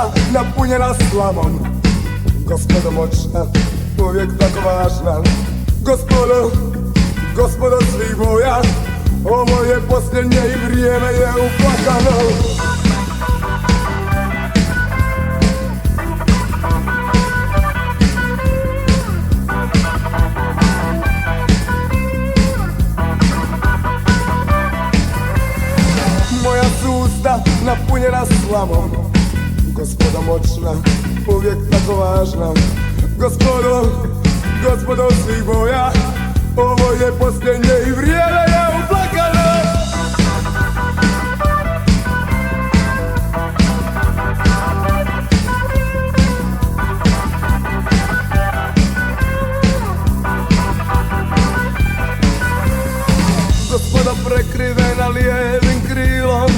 usta napunjena slamom, gospodo moćna, uvijek tako važna. Gospodo svih boja, ovo je posljednje i vrijeme je uplakano. Moja su usta napunjena slamom, gospodo moćna, uvijek tako važna. Gospodo svih boja, ovo je posljednje i vrijeme je uplakano. Gospodo prekrivena lijevim krilom,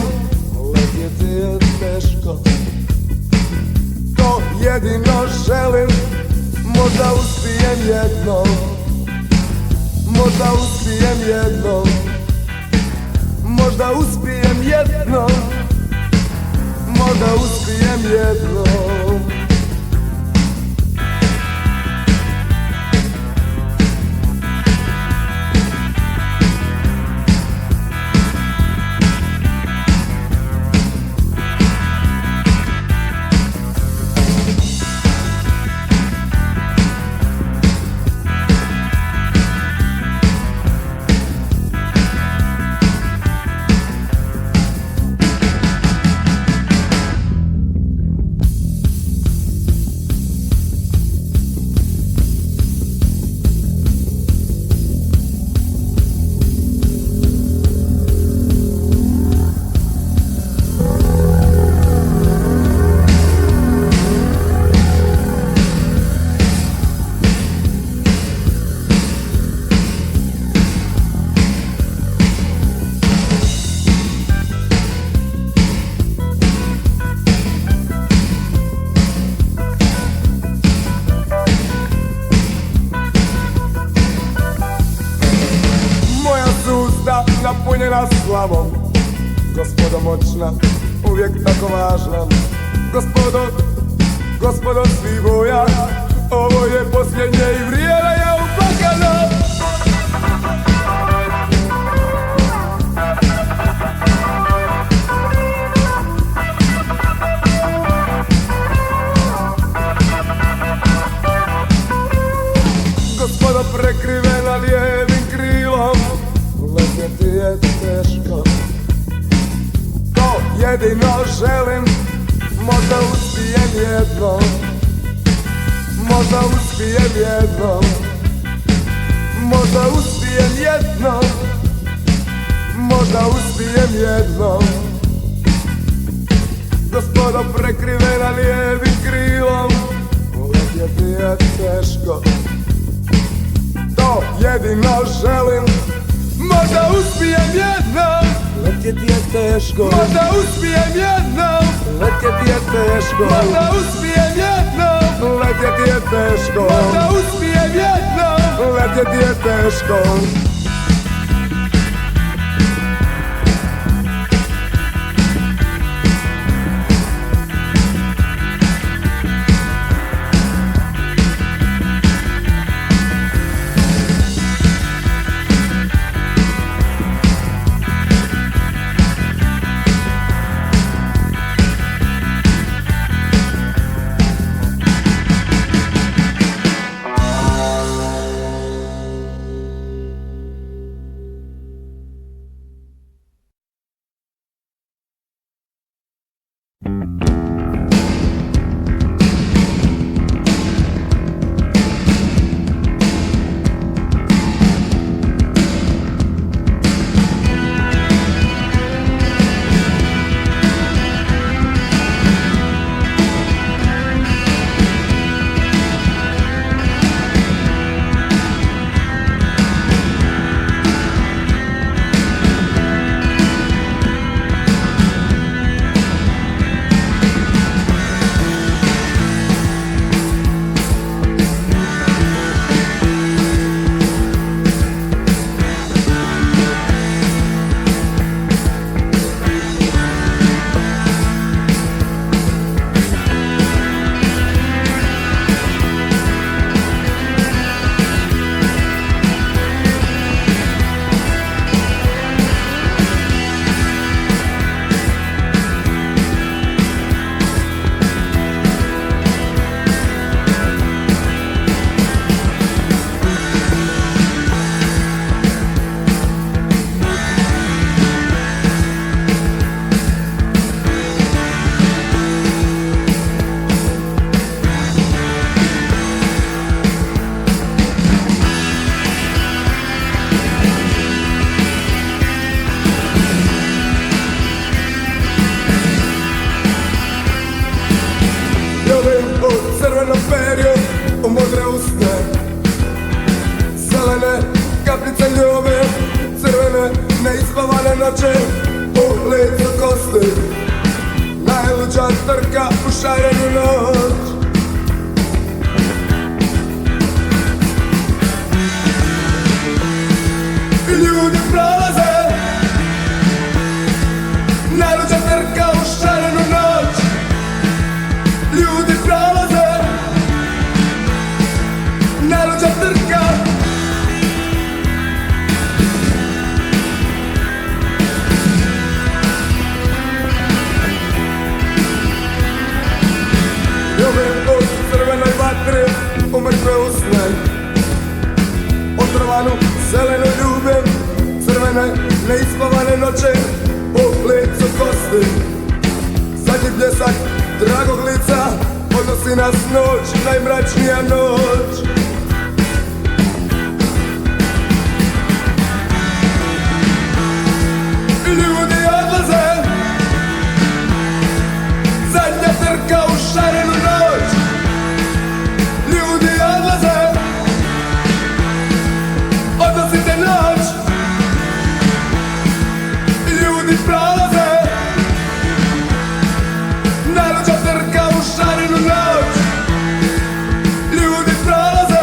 letjeti je teško, to jedino želim, možda uspijem jednom. Možda uspijem jednom, možda uspijem jednom, možda uspijem jednom. Napunjena slavom, gospodo moćna, uvijek tako važna. Gospodo svih boja, ovo je posljednje i vrijeme je uplakano. Gospodo prekrivena lijevim krilom, letjeti je teško, to jedino želim, možda uspijem jednom. Možda uspijem jednom, možda uspijem jednom, možda uspijem jednom. Gospodo prekrivena lijevim krilom, letjeti je teško, to jedino želim, možda uspijem jednom. Letjeti je teško, možda uspijem jednom. Letjeti je teško, možda uspijem jednom. Letjeti je teško, možda uspijem jednom. Letjeti je teško. noće u licu kosti, najluđa trka u šarenu noć. Ljudi prolaze, najluđa trka u šarenu noć. Ljudi prolaze, najluđa trka. Ljubim u crvenoj vatri, u mrtve usne, otrovanu zelenu ljubim, crvene neispavane noće u licu kosti. Zadnji bljesak dragog lica odnosi nas noć, najmračnija noć. Ljudi odlaze, zadnja trka u šarenu noć. Ljudi odlaze, odnosite noć. Ljudi prolaze, najluđa trka u šarenu noć. Ljudi prolaze,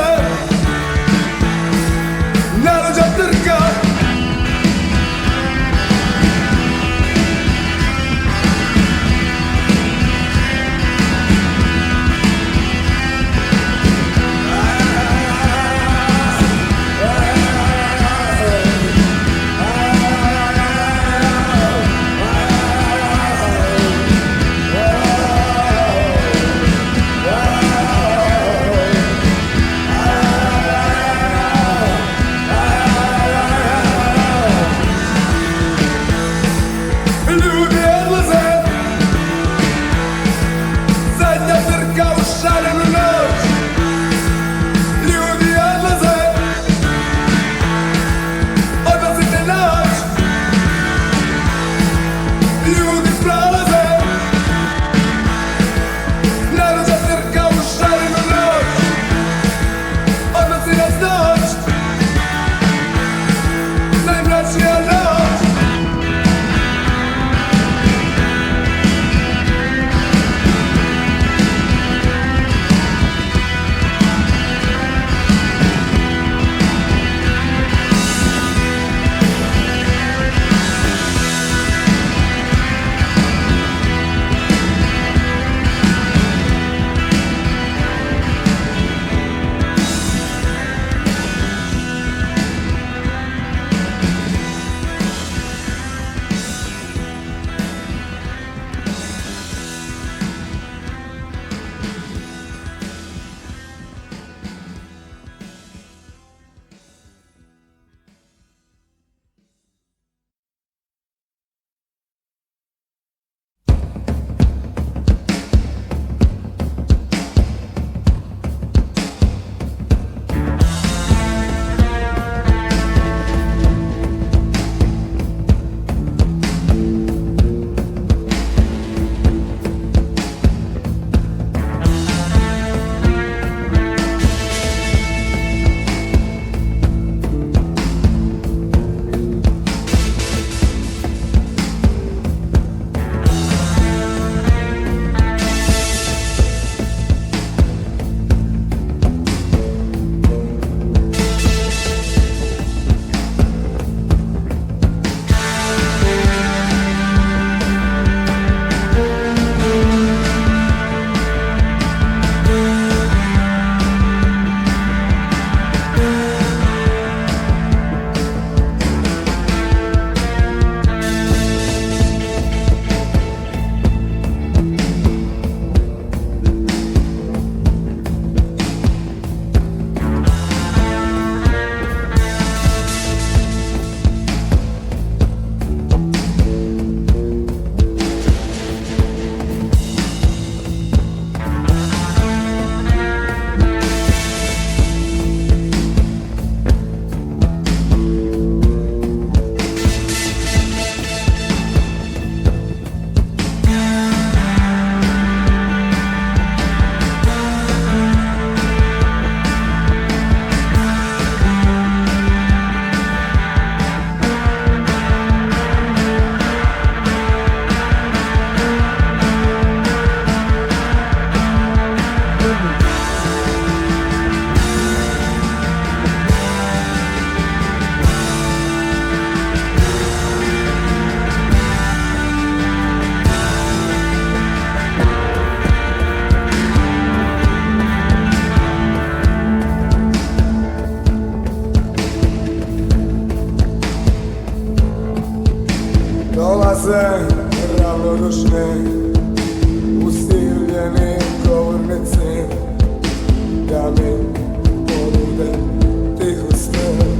dolaze ravnodušne, usiljeni govornici, da mi ponude tihu smrt.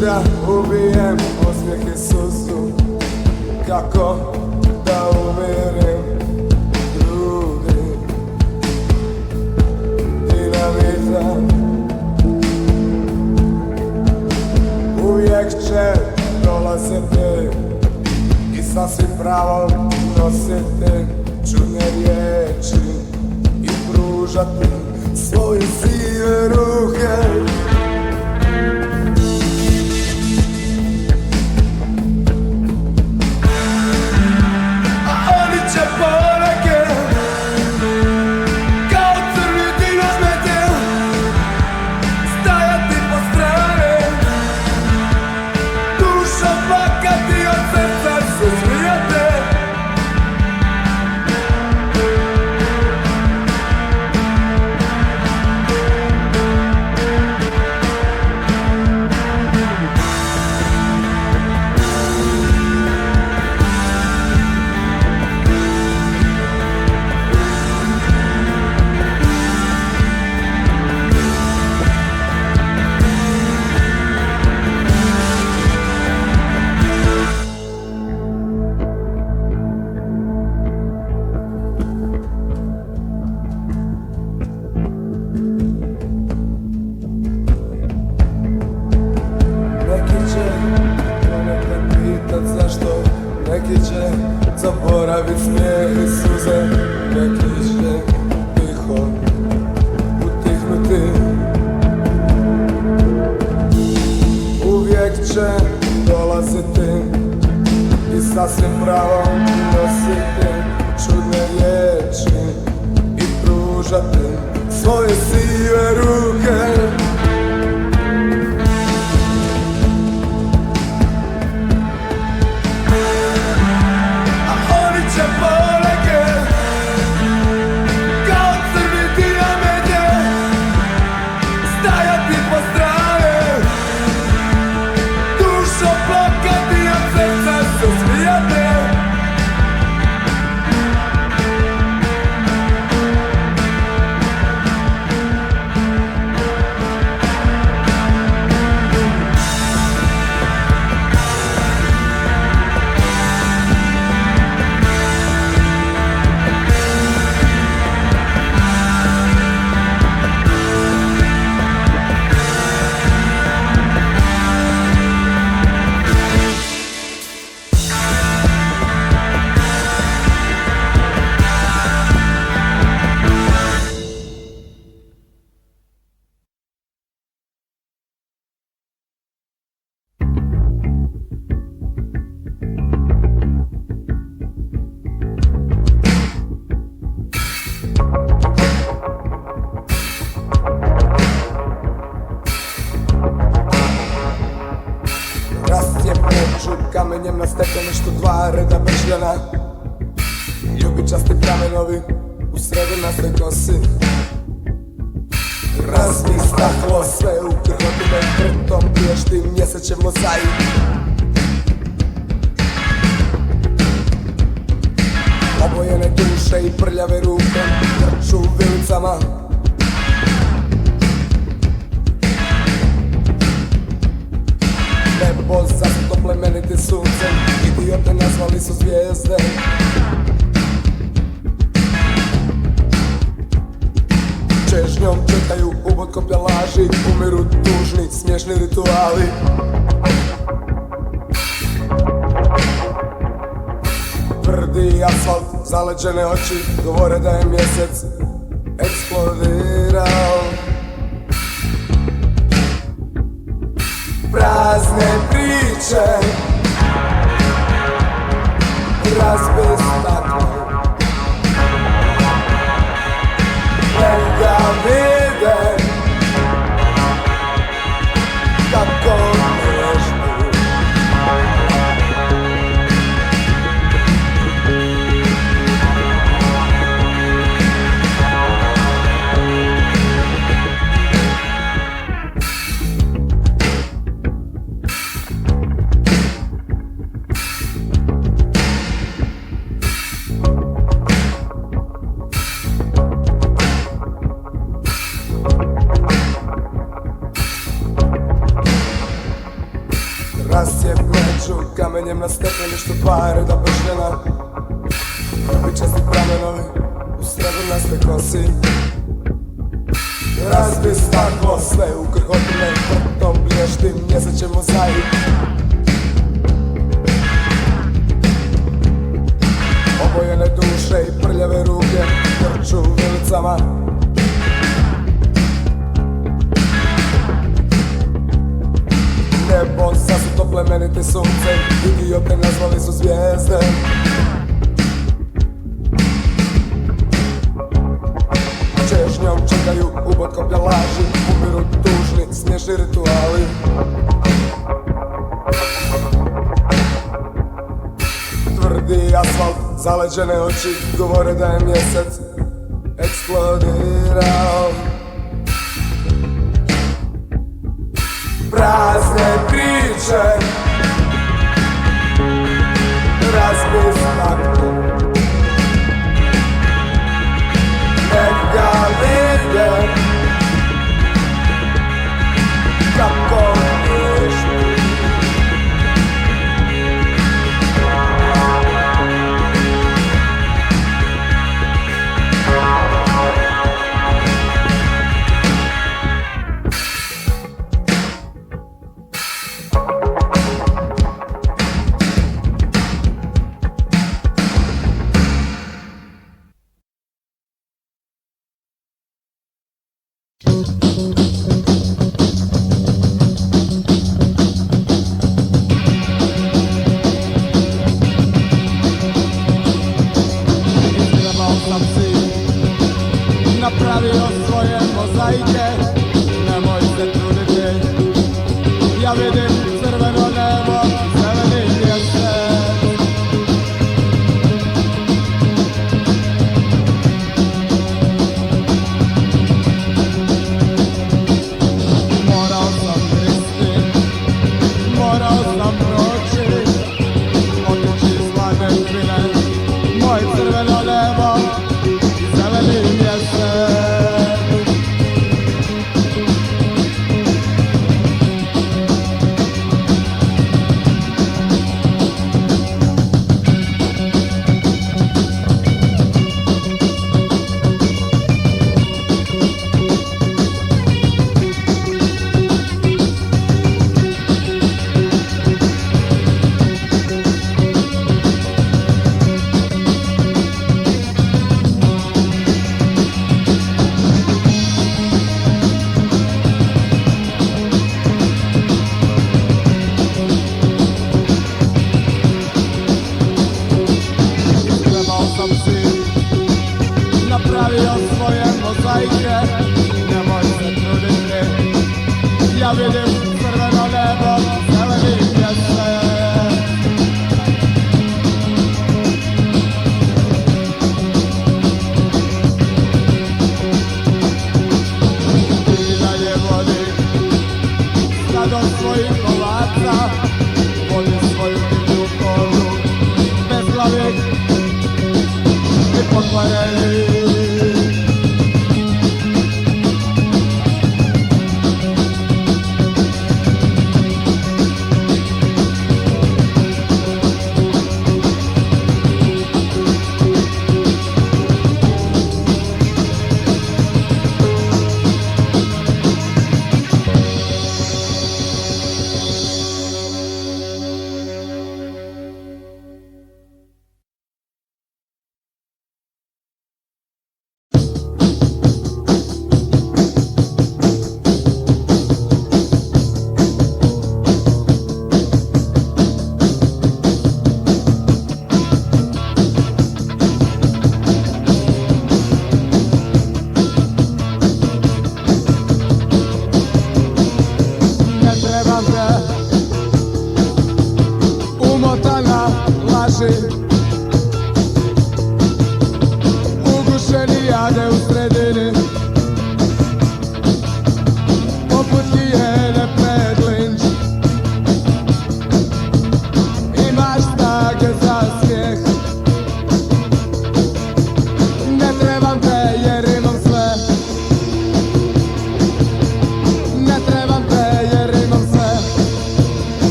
Da ubijem osmijeh i suzu, kako da umirim grudi dinamita. Uvijek će dolaziti i sasvim pravo nositi čudne riječi i pružati svoje sive ruke. Neki će zaboravit smijeh i suze, neki će tiho utihnuti. Uvijek će dolaziti i sasvim pravo nositi čudne riječi i pružati svoje sive ruke. Kamenjem na stepeništu dva reda bršljana, ljubičasti pramenovi u srebrnastoj kosi. Raznih staklo sve u krvotime krtom priještim mjesečev mozaik. Obojene duše i prljave ruke trču vilicama. Nebo zasuto plemeniti suncem, idiote nazvali su zvijezde. Čežnjom čekaju ubod koplja laži, umiru tužni, smiješni rituali. Tvrdi asfalt, zaleđene oči, govore da je mjesec eksplodirao. Prazne priče, razbij staklo, nek ga vide kako nežni. Kreću kamenjem na stepeništu, dva reda bršljena, pičasti pramenovi u srebrnaste kosi. Razbi staklo, sve ukrhotine, vrtom blješti mjeseće mozaik. Obojene duše i prljave ruke trču ulicama. Nebo zasuto plemenite suncem, idiote nazvali su zvijezde. Čežnjom čekaju ubod koplja laži, umiru tužni, smiješni rituali. Tvrdi asfalt, zaleđene oči, govore da je mjesec eksplodirao. Prazne priče, razbi staklo, nek ga vide kako ništa. Napravio svoje mozaike, nemoj se truditi. Ja vidim crveno nebo, zeleni mjesec. Morao sam gristi, morao sam proći, otići iz hladne krivine. Moj crveno nebo, zeleni mjesec. Napravio svoje mozaike, nemoj se truditi. Ja vidim crveno nebo, zeleni mjesec. I dalje vodi stado svojih ovaca, vodi svoju divlju koru, bez glavih i pokvareni.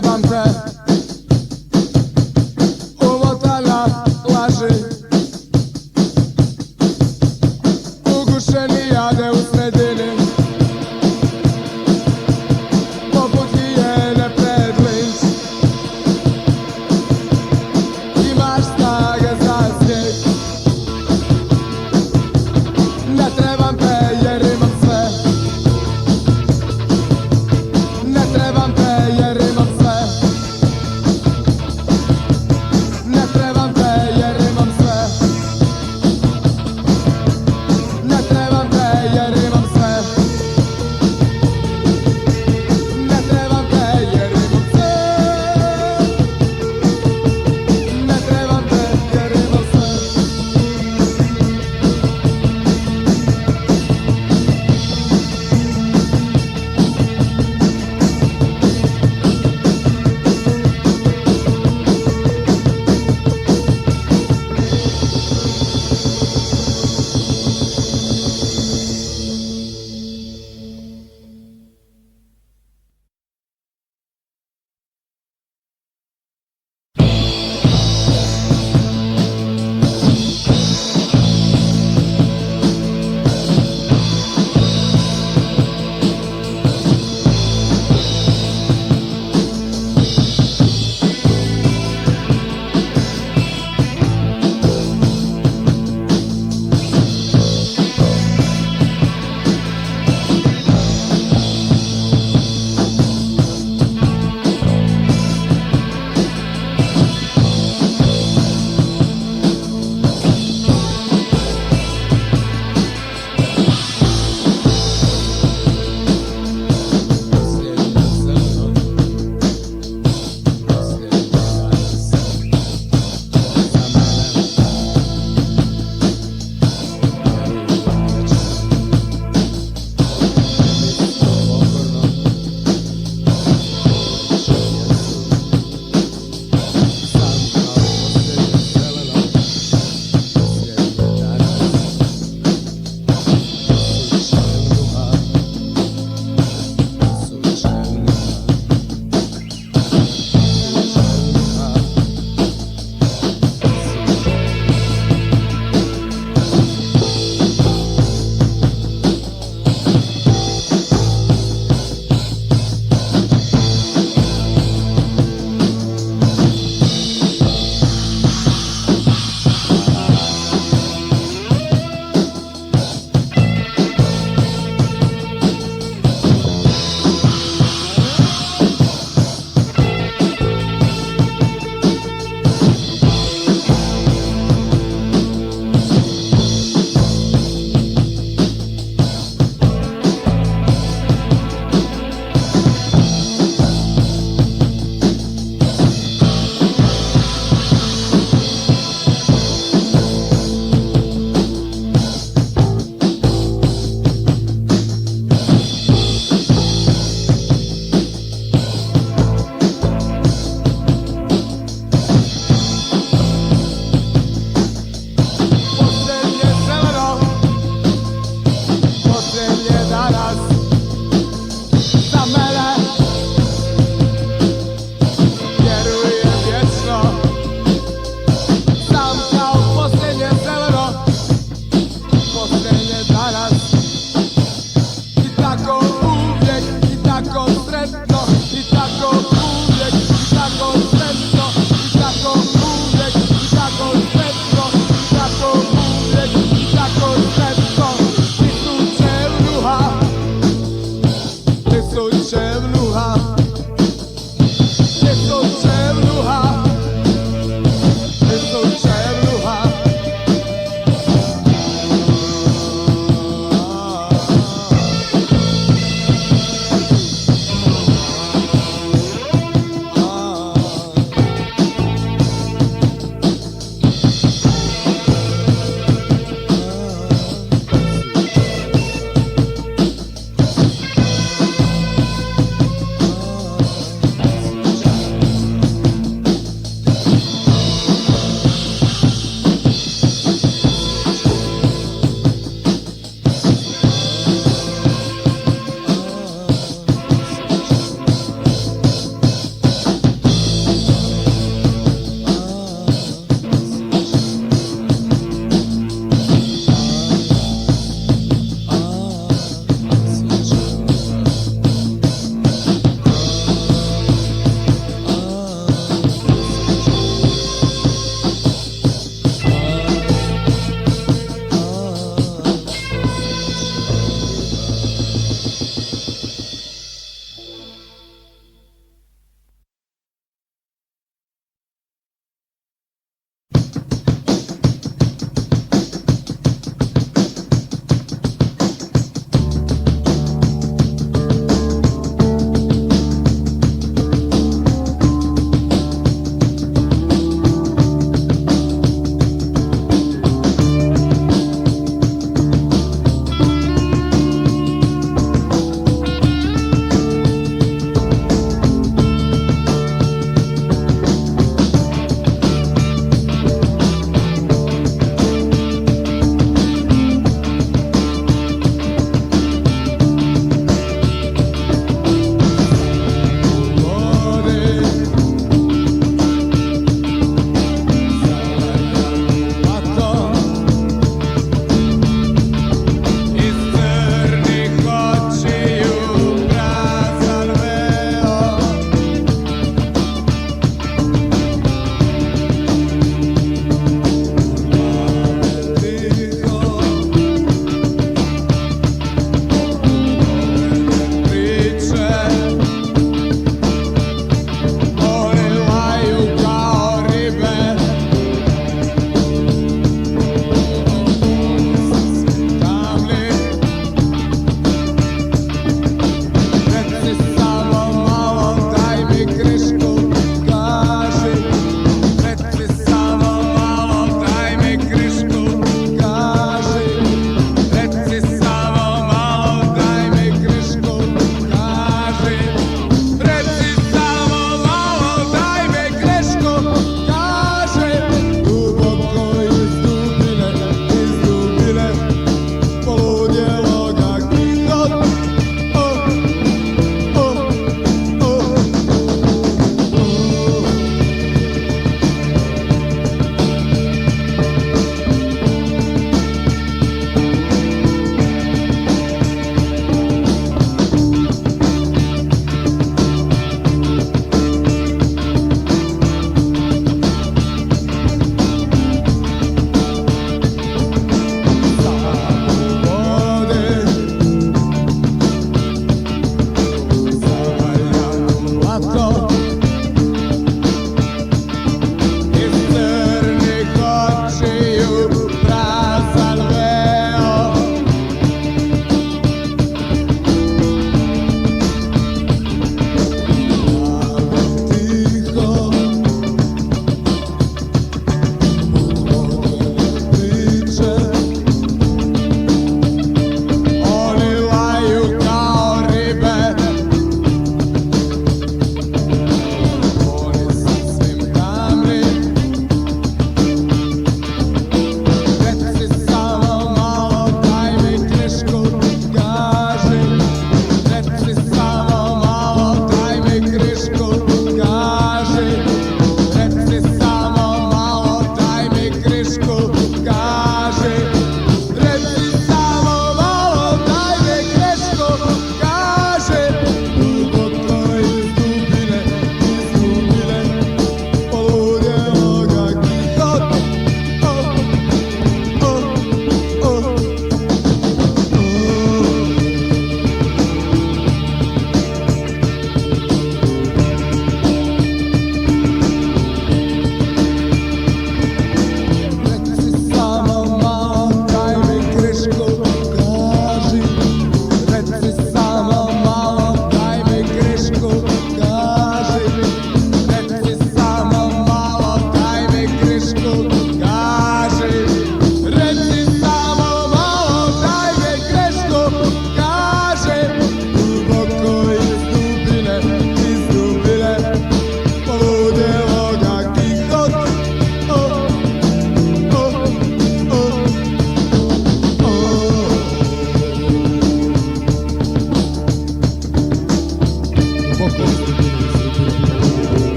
trebam te umotana laži, ugušeni jade u sredini, poput hijene pred linč. Imaš snage za snijeg, ne trebam te jer imam sve, ne trebam te jer imam sve.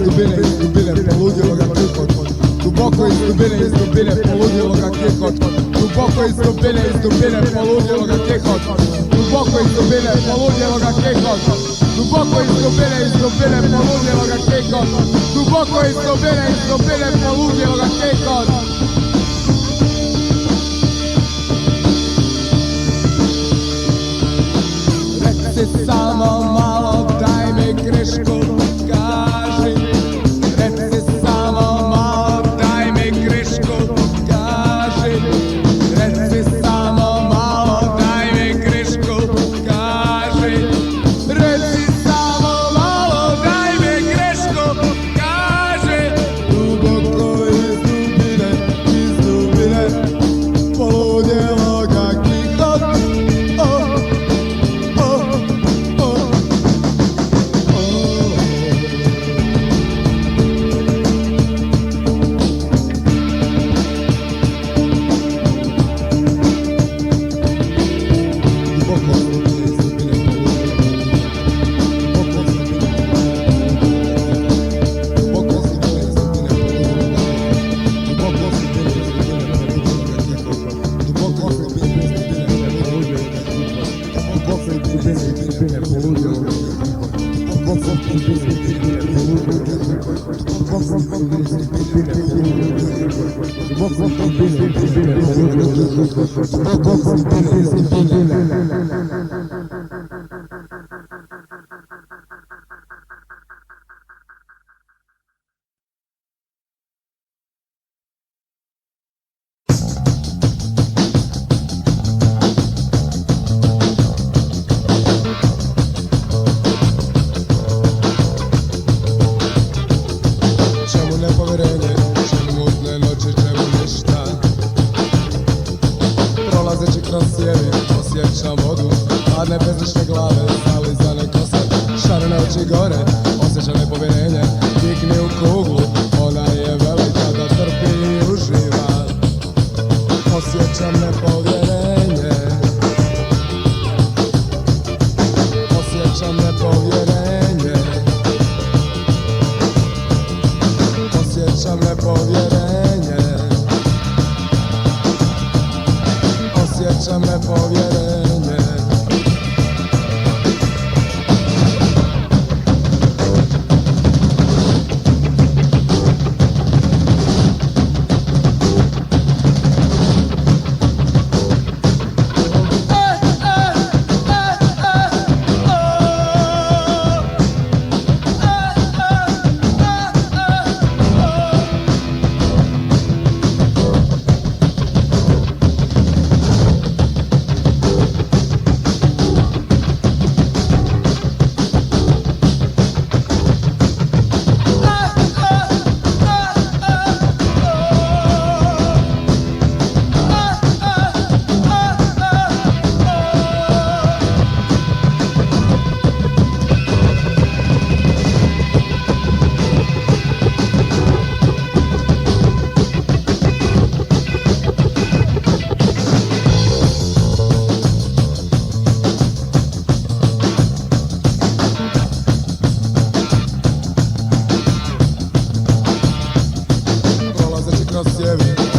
izgubile, poludjelo ga kikot. Duboko izgubile, poludjelo ga kikot. Duboko izgubile, poludjelo ga kikot. Duboko izgubile, poludjelo ga kikot. Duboko izgubile, poludjelo ga kikot. Duboko izgubile, poludjelo ga kikot. Reci samo malo, daj mi krišku, kaži. Reci samo malo, daj mi krišku, kaži. Reci samo malo, daj mi krišku, kaži. Reci samo malo, daj mi krišku, kaži. Duboko izgubile, poludjelo ga kikot. Czemu nepovjerenje, čemu mutne noći, čemu ništa? Prolazeći kroz cijevi, osjećam vodu, hladne bezlične glave, zalizane kose, šarene oči gore, osjećam nepovjerenje, kikni u kuglu, ona je velika da trpi i uživa. Osjećam nepovjerenje, osjećam nepovjerenje, osjećam nepovjerenje, osjećam nepovjerenje.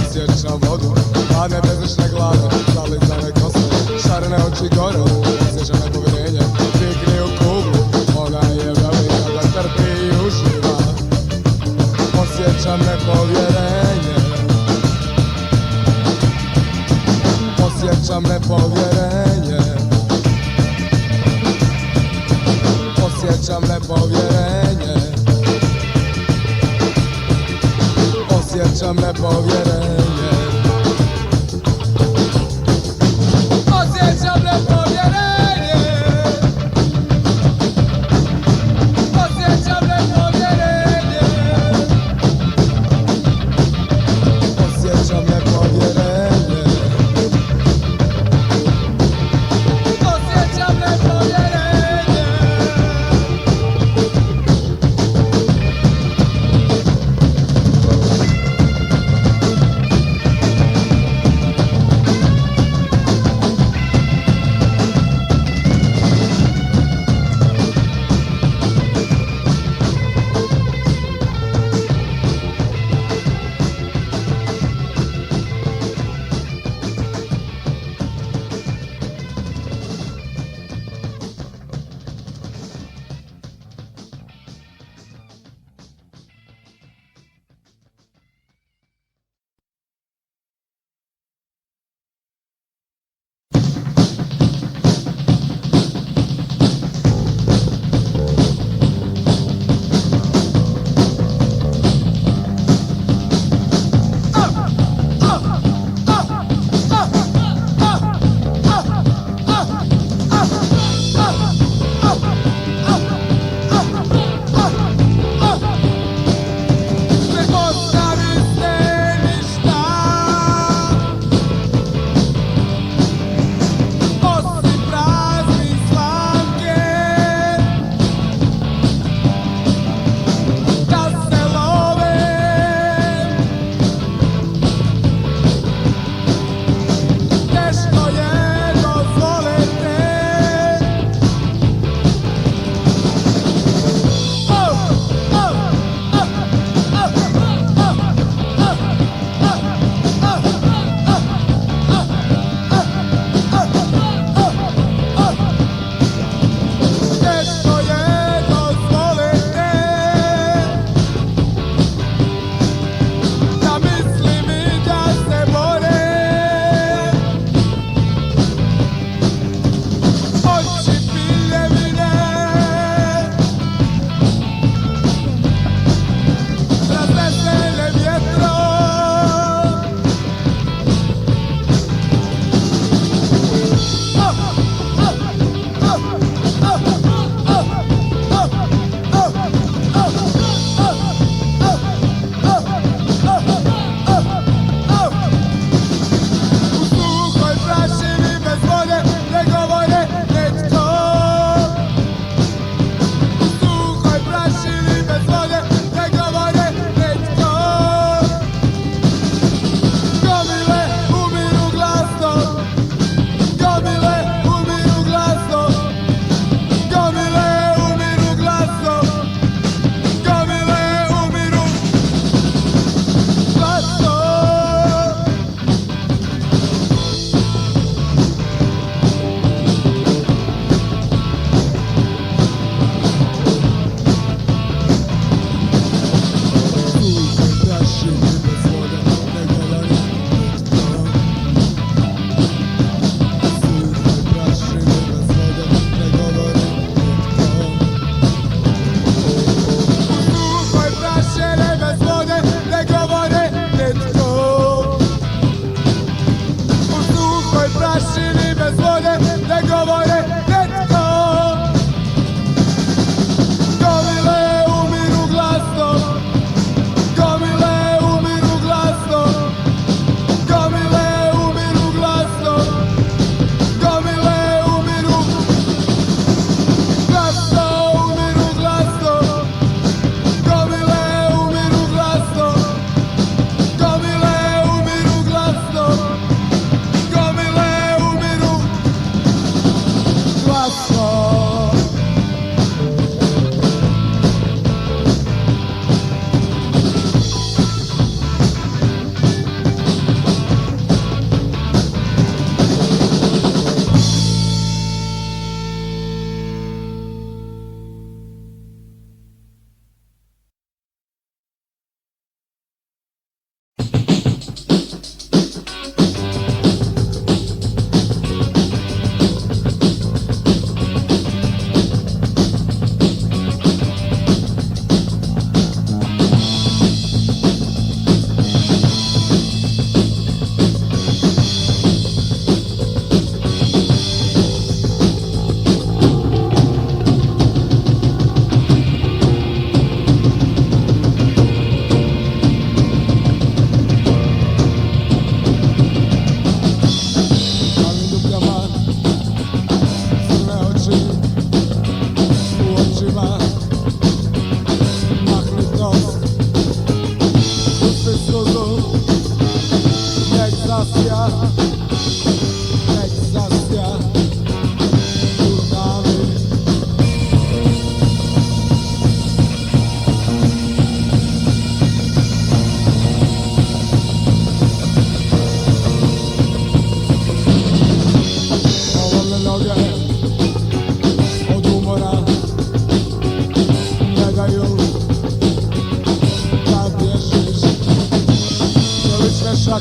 Osjećam vodu, hladne bezlične glave, zalizane kose, šarene oči gore, osjećam nepovjerenje, kikni u kuglu, ona je velika da trpi i uživa. Osjećam nepovjerenje, osjećam nepovjerenje, osjećam nepovjerenje, osjećam nepovjerenje. Osjećam nepovjerenje, osjećam nepovjerenje, osjećam nepovjerenje, osjećam nepovjerenje.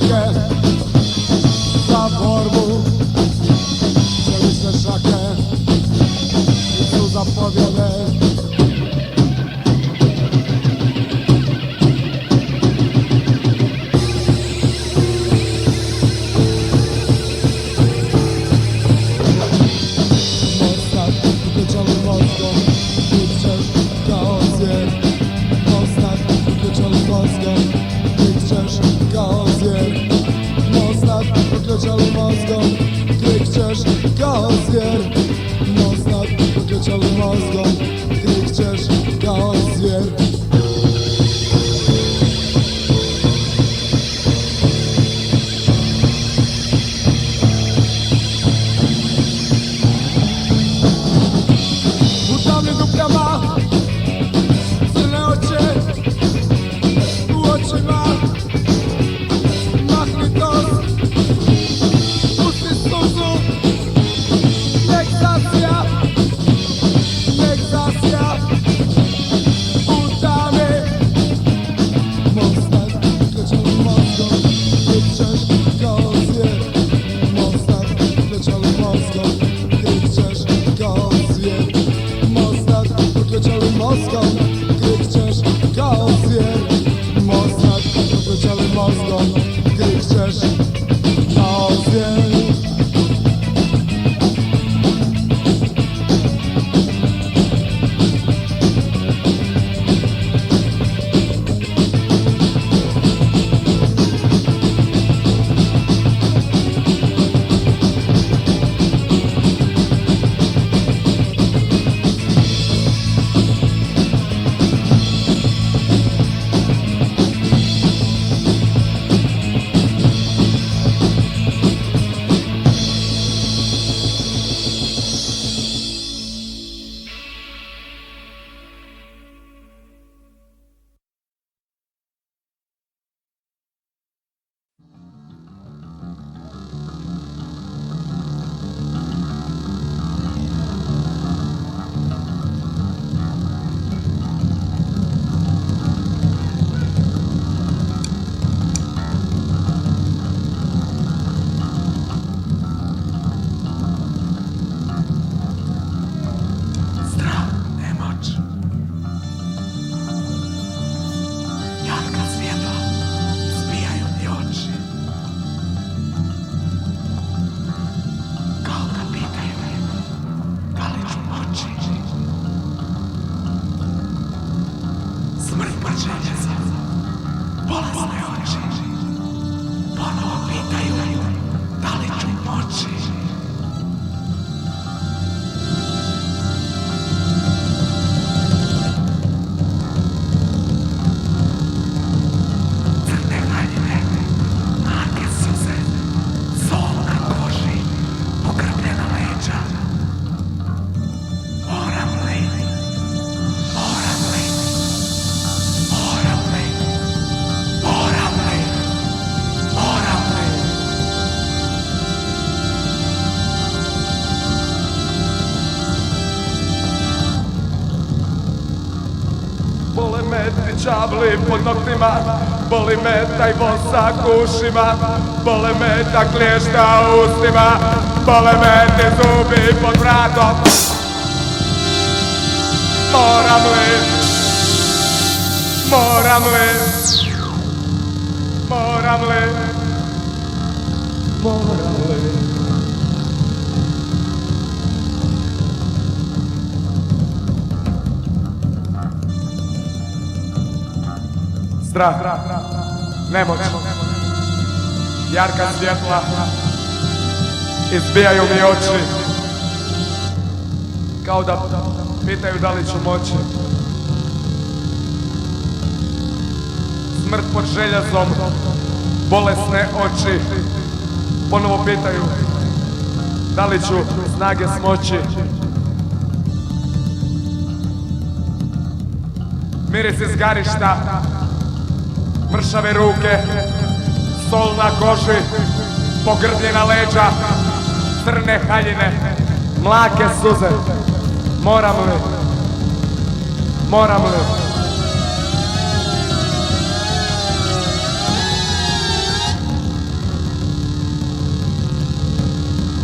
šake za borbu, čelične šake su za pobjede. Wykluczony mózgom, krykczesz kao zwier. Mocno wykluczony mózgom, krykczesz kao zwier. Butami dupka ma, silne oczy, oczy ma. Čavli pod noktima, boli me taj vosak u ušima, bole me ta klješta u ustima, bole me te zubi pod vratom. Moram li, moram li, moram li, moram li. Strah, nemoć, jarka svjetla, izbijaju mi oči, kao da pitaju da li ću moći. Smrt pod željezom, bolesne oči, ponovo pitaju da li ću snage smoći. Miris iz garišta, mršave ruke, sol na koži, pogrbljena leđa, crne haljine, mlake suze. Moram li, moram li?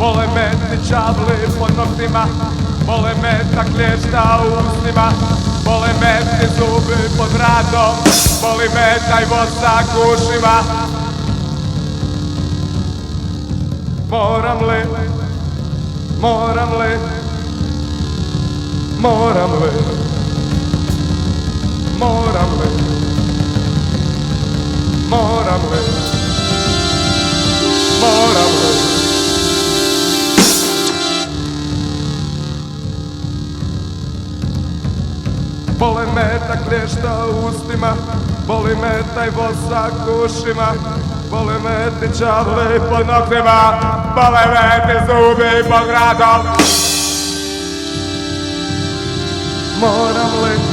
Bole me ti čavli po noktima, bole me ta klješta u usnima, bole me ti zubi pod vratom, boli me taj vosak u ušima. Moram li, moram li, moram li, moram li, moram li, moram li. Bole me ta klješta u ustima, boli me taj vosak u ušima, bole me ti čavli pod noktima, bole me ti zubi pod vradom. Moram li,